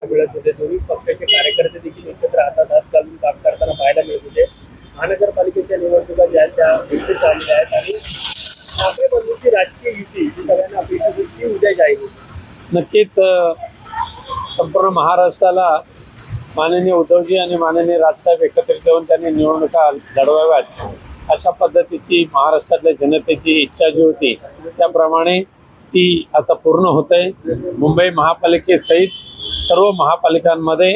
मिळत होते. दोन्ही पक्षाचे कार्यकर्ते देखील एकत्र हातात घालून काम करताना पाहायला मिळत होते. महानगरपालिकेच्या निवडणुका ज्या त्या निश्चित झालेल्या आहेत आणि ठाकरे बंधूंची राजकीय युती ही सगळ्यांना अपेक्षित होती ती उद्या जाहीर होती. नक्कीच संपूर्ण महाराष्ट्राला माननीय उद्धवजी आणि माननीय राजसाहेब एकत्रित येऊन त्यांनी निवडणुका लढवाव्यात अशा पद्धतीची महाराष्ट्रातल्या जनतेची इच्छा जी होती त्याप्रमाणे ती आता पूर्ण होत आहे. मुंबई महापालिकेसहित सर्व महापालिकांमध्ये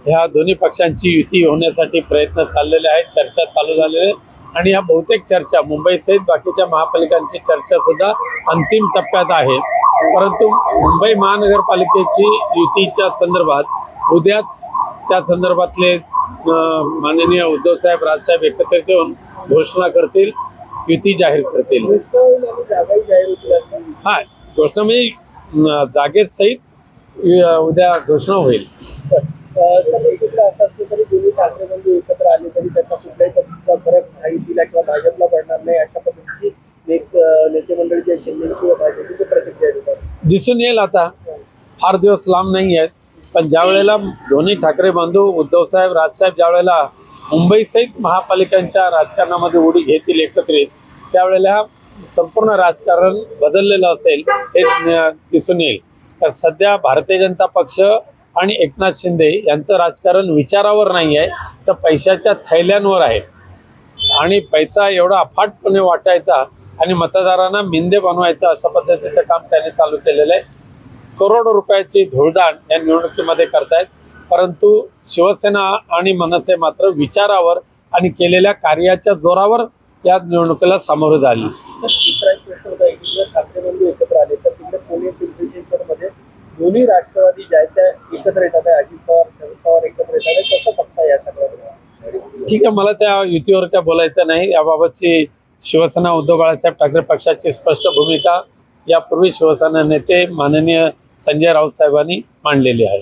ह्या दोन्ही पक्षांची युती होण्यासाठी प्रयत्न चाललेले आहेत, चर्चा चालू झालेल्या आहेत आणि ह्या बहुतेक चर्चा मुंबईसहित बाकीच्या महापालिकांची चर्चा सुद्धा अंतिम टप्प्यात आहे. परंतु मुंबई महानगरपालिकेची युतीच्या संदर्भात उद्याच त्या संदर्भातले माननीय उद्धवसाहेब राजसाहेब एकत्रित येऊन घोषणा करतील, युती जाहीर करतील. हा घोषणा म्हणजे जागेसहित उद्या घोषणा होईल. असं असलं तरी दोन्ही ठाकरे बंधू एकत्र आले तरी त्याचा कुठल्याही पद्धतीचा फरक माहितीला किंवा भाजपला पडणार नाही अशा पद्धतीची नेते मंडळी जे शिंदेची भाजपची प्रतिक्रिया देतात. दिसून येईल. आता फार दिवस लांब नाही आहेत, पण ज्या वेळेला दोन्ही ठाकरे बंधू उद्धवसाहेब राजसाहेब ज्या वेळेला मुंबईसहित महापालिकांच्या राजकारणामध्ये उडी घेतील एकत्रित, त्यावेळेला संपूर्ण राजकारण बदललेलं असेल हे दिसून येईल. सध्या भारतीय जनता पक्ष आणि एकनाथ शिंदे यांचं राजकारण विचारावर नाही आहे तर पैशाच्या थैल्यांवर आहे आणि पैसा एवढा अफाटपणे वाटायचा आणि मतदारांना मिंदे बनवायचा अशा पद्धतीचं काम त्याने चालू केलेलं आहे. करोडो रुपयाची धुळदाण या निवडणुकीमध्ये करतायत, परंतु शिवसेना आणि मनसे मात्र विचारावर आणि केलेल्या कार्याच्या जोरावर या निवडणुकीला सामोरं झाली. दुसरा एक प्रश्न होता, एकीकडे ठाकरे बंधू एकत्र आले तर तिकडे पुणे पिंपरी चिंचवडमध्ये दोन्ही राष्ट्रवादी ज्या त्या एकत्र येतात आहे, अजित पवार शरद पवार एकत्र येतात आहे, कसं बघता या सगळ्या? ठीक आहे, मला त्या युतीवर काय बोलायचं नाही. याबाबतची शिवसेना उद्धव बाळासाहेब ठाकरे पक्षाची स्पष्ट भूमिका यापूर्वी शिवसेना नेते माननीय संजय राऊत साहेबांनी मांडलेली आहे.